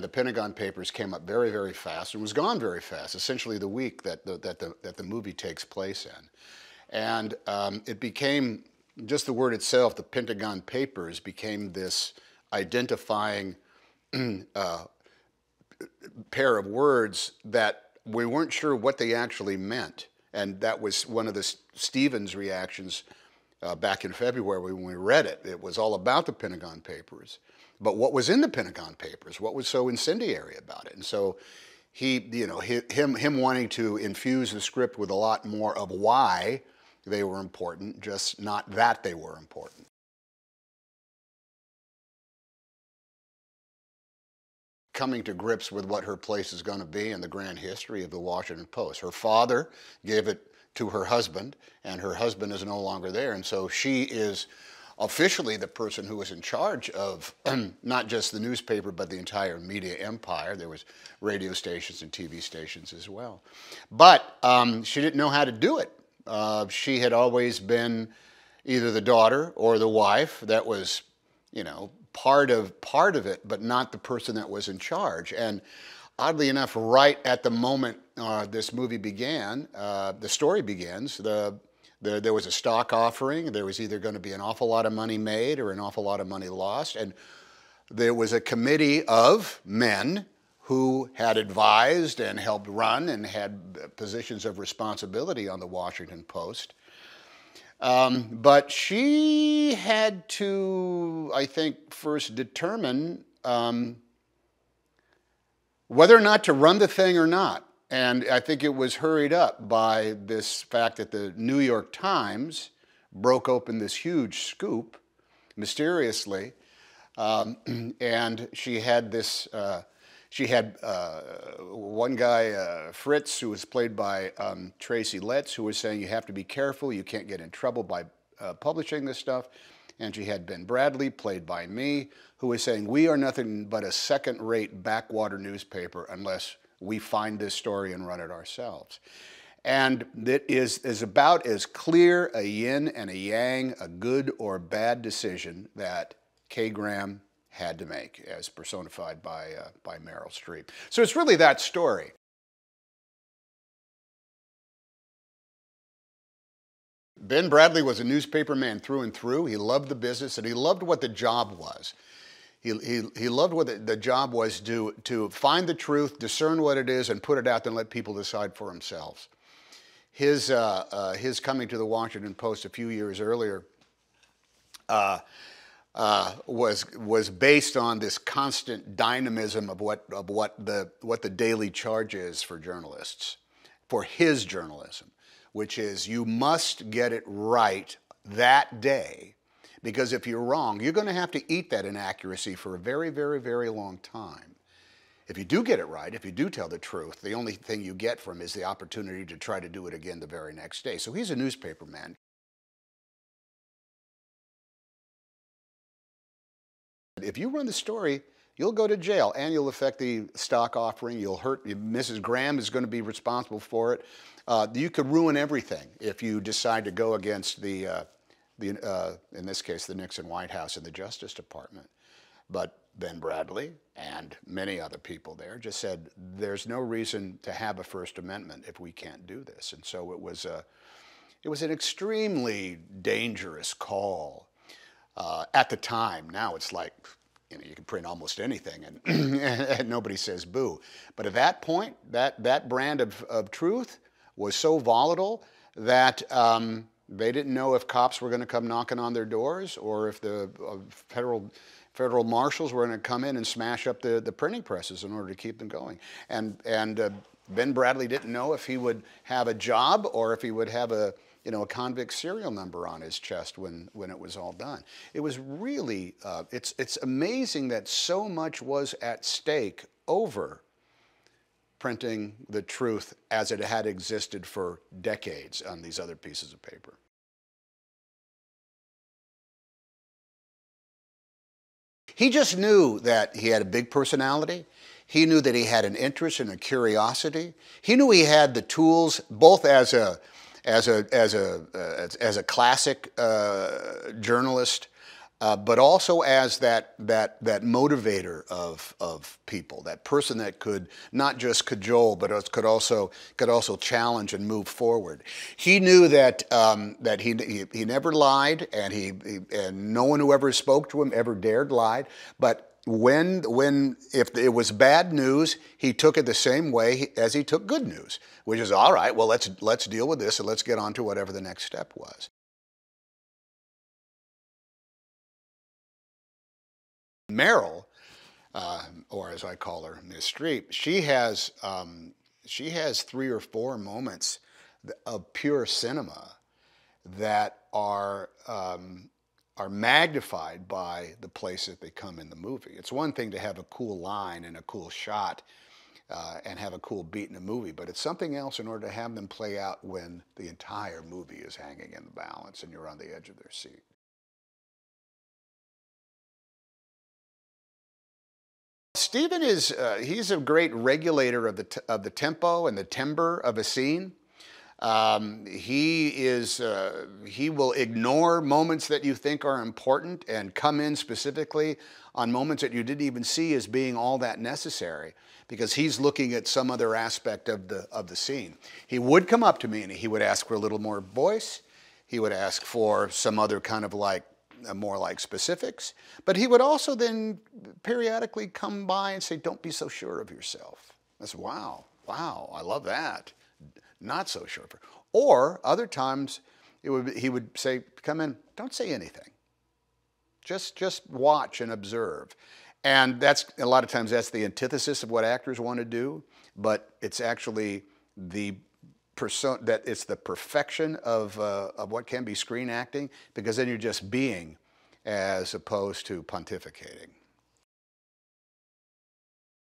The Pentagon Papers came up very, very fast and was gone very fast, essentially the week that the movie takes place in. And it became, just the word itself, the Pentagon Papers, became this identifying pair of words that we weren't sure what they actually meant. And that was one of the Steven's reactions back in February when we read it. It was all about the Pentagon Papers. But what was in the Pentagon Papers? What was so incendiary about it? And so him wanting to infuse the script with a lot more of why they were important, just not that they were important. Coming to grips with what her place is going to be in the grand history of the Washington Post. Her father gave it to her husband, and her husband is no longer there, and so she is officially the person who was in charge of not just the newspaper, but the entire media empire. There was radio stations and TV stations as well. But she didn't know how to do it. She had always been either the daughter or the wife that was, part of it, but not the person that was in charge. And oddly enough, right at the moment this movie began, the story begins, there was a stock offering. There was either going to be an awful lot of money made or an awful lot of money lost. And there was a committee of men who had advised and helped run and had positions of responsibility on the Washington Post. But she had to, I think, first determine whether or not to run the thing or not. And I think it was hurried up by this fact that the New York Times broke open this huge scoop, mysteriously, and she had this, one guy, Fritz, who was played by Tracy Letts, who was saying you have to be careful, you can't get in trouble by publishing this stuff. And she had Ben Bradlee, played by me, who was saying we are nothing but a second-rate backwater newspaper unless we find this story and run it ourselves. And it is about as clear a yin and a yang, a good or bad decision that Kay Graham had to make, as personified by Meryl Streep. So it's really that story. Ben Bradlee was a newspaper man through and through. He loved the business and he loved what the job was. He loved what the job was, to find the truth, discern what it is, and put it out there and let people decide for themselves. His coming to the Washington Post a few years earlier was based on this constant dynamism of what the daily charge is for journalists, for his journalism, which is you must get it right that day. Because if you're wrong, you're going to have to eat that inaccuracy for a very, very, very long time. If you do get it right, if you do tell the truth, the only thing you get from is the opportunity to try to do it again the very next day. So he's a newspaper man. If you run the story, you'll go to jail and you'll affect the stock offering. You'll hurt. Mrs. Graham is going to be responsible for it. You could ruin everything if you decide to go against in this case, the Nixon White House and the Justice Department. But Ben Bradlee and many other people there just said, there's no reason to have a First Amendment if we can't do this. And so it was an extremely dangerous call at the time. Now it's like, you can print almost anything and nobody says boo. But at that point, that brand of truth was so volatile that they didn't know if cops were going to come knocking on their doors or if the federal marshals were going to come in and smash up the printing presses in order to keep them going. And Ben Bradlee didn't know if he would have a job or if he would have a convict serial number on his chest when it was all done. It was really, it's amazing that so much was at stake over printing the truth as it had existed for decades on these other pieces of paper. He just knew that he had a big personality. He knew that he had an interest and a curiosity. He knew he had the tools, both as a classic journalist, but also as that motivator of people, that person that could not just cajole, but could also challenge and move forward. He knew that that he never lied, and no one who ever spoke to him ever dared lie. But if it was bad news, he took it the same way as he took good news, which is, all right, well, let's deal with this and let's get on to whatever the next step was. Meryl, or as I call her, Miss Streep, she has 3 or 4 moments of pure cinema that are magnified by the place that they come in the movie. It's one thing to have a cool line and a cool shot and have a cool beat in a movie, but it's something else in order to have them play out when the entire movie is hanging in the balance and you're on the edge of their seat. Steven he's a great regulator of the tempo and the timbre of a scene. He will ignore moments that you think are important and come in specifically on moments that you didn't even see as being all that necessary, because he's looking at some other aspect of the scene. He would come up to me and he would ask for a little more voice. He would ask for some other kind of more like specifics, but he would also then periodically come by and say, "Don't be so sure of yourself." I said, "Wow, I love that. Not so sure." Or other times he would say, "Come in, don't say anything. Just watch and observe." And that's a lot of times that's the antithesis of what actors want to do, but it's actually it's the perfection of what can be screen acting, because then you're just being as opposed to pontificating.